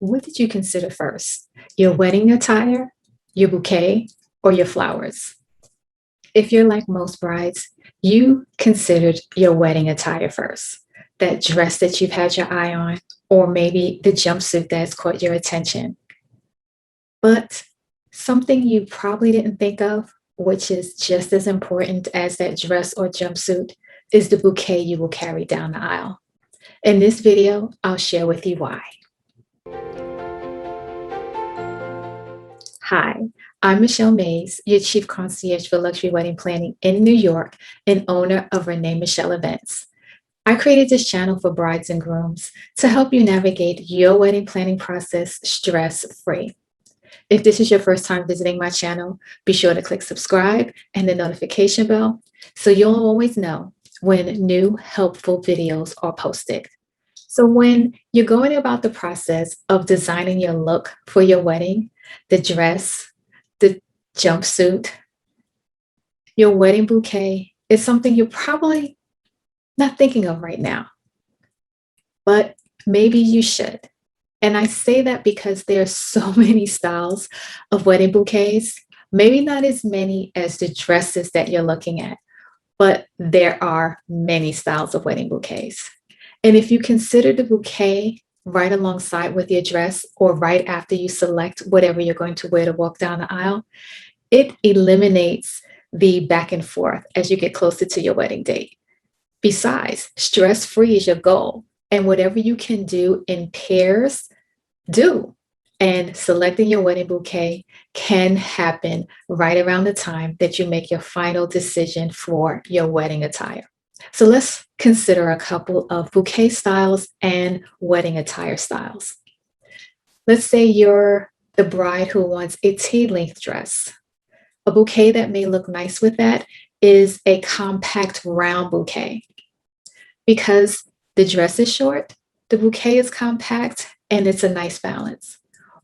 what did you consider first? Your wedding attire, your bouquet, or your flowers? If you're like most brides, you considered your wedding attire first. That dress that you've had your eye on, or maybe the jumpsuit that's caught your attention. But something you probably didn't think of, which is just as important as that dress or jumpsuit, is the bouquet you will carry down the aisle. In this video, I'll share with you why. Hi, I'm Michelle Mays, your Chief Concierge for Luxury Wedding Planning in New York and owner of Renee Michelle Events. I created this channel for brides and grooms to help you navigate your wedding planning process stress-free. If this is your first time visiting my channel, be sure to click subscribe and the notification bell so you'll always know when new helpful videos are posted. So when you're going about the process of designing your look for your wedding, the dress, the jumpsuit, your wedding bouquet is something you're probably not thinking of right now, but maybe you should. And I say that because there are so many styles of wedding bouquets, maybe not as many as the dresses that you're looking at, but there are many styles of wedding bouquets. And if you consider the bouquet right alongside with your dress or right after you select whatever you're going to wear to walk down the aisle, it eliminates the back and forth as you get closer to your wedding date. Besides, stress-free is your goal, and whatever you can do in pairs, do. And selecting your wedding bouquet can happen right around the time that you make your final decision for your wedding attire. So let's consider a couple of bouquet styles and wedding attire styles. Let's say you're the bride who wants a tea-length dress. A bouquet that may look nice with that is a compact round bouquet. Because the dress is short, the bouquet is compact, and it's a nice balance.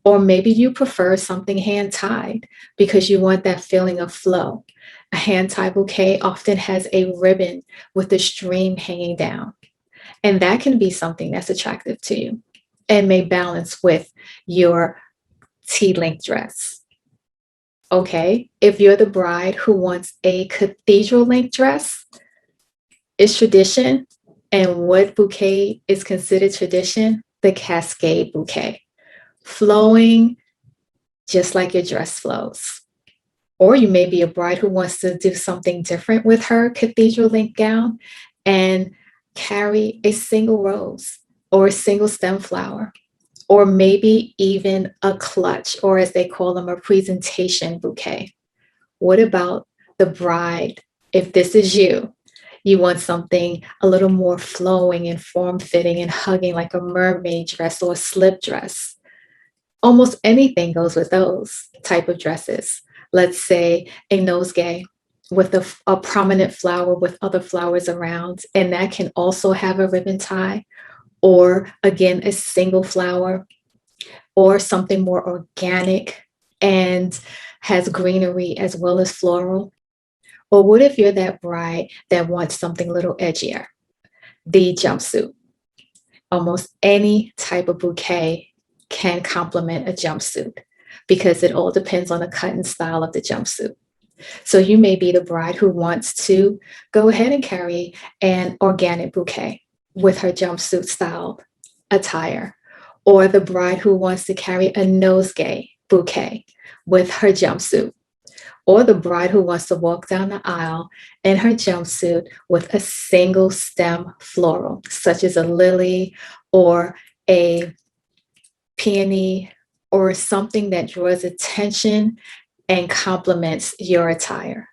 Or maybe you prefer something hand-tied because you want that feeling of flow. A hand-tied bouquet often has a ribbon with a stream hanging down. And that can be something that's attractive to you and may balance with your tea-length dress. Okay, if you're the bride who wants a cathedral-length dress, it's tradition. And what bouquet is considered tradition? The cascade bouquet. Flowing just like your dress flows. Or you may be a bride who wants to do something different with her cathedral length gown and carry a single rose or a single stem flower, or maybe even a clutch, or as they call them, a presentation bouquet. What about the bride? If this is you, you want something a little more flowing and form-fitting and hugging like a mermaid dress or a slip dress. Almost anything goes with those type of dresses. Let's say a nosegay with a prominent flower with other flowers around, and that can also have a ribbon tie, or again, a single flower, or something more organic and has greenery as well as floral. Or what if you're that bride that wants something a little edgier? The jumpsuit. Almost any type of bouquet can complement a jumpsuit because it all depends on the cut and style of the jumpsuit. So you may be the bride who wants to go ahead and carry an organic bouquet with her jumpsuit style attire, or the bride who wants to carry a nosegay bouquet with her jumpsuit, or the bride who wants to walk down the aisle in her jumpsuit with a single stem floral, such as a lily or a peony, or something that draws attention and complements your attire.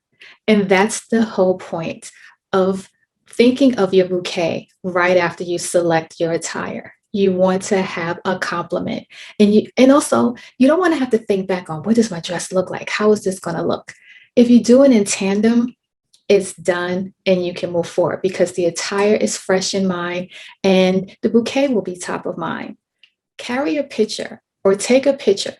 And that's the whole point of thinking of your bouquet right after you select your attire. You want to have a complement. And also, you don't want to have to think back on, what does my dress look like? How is this going to look? If you do it in tandem, it's done and you can move forward because the attire is fresh in mind and the bouquet will be top of mind. Carry a picture or take a picture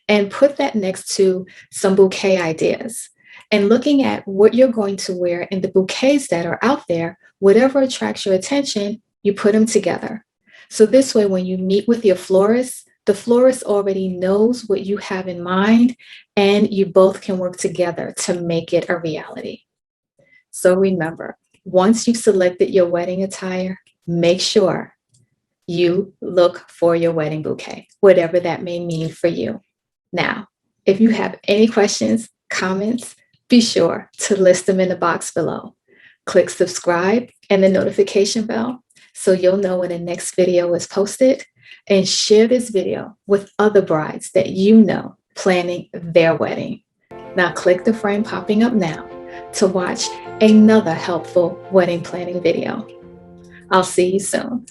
and put that next to some bouquet ideas and looking at what you're going to wear in the bouquets that are out there. Whatever attracts your attention, you put them together. So this way, when you meet with your florist The florist already knows what you have in mind, and you both can work together to make it a reality. So remember, once you've selected your wedding attire, make sure you look for your wedding bouquet, whatever that may mean for you. Now, if you have any questions, comments, be sure to list them in the box below. Click subscribe and the notification bell so you'll know when the next video is posted, and share this video with other brides that you know planning their wedding. Now click the frame popping up now to watch another helpful wedding planning video. I'll see you soon.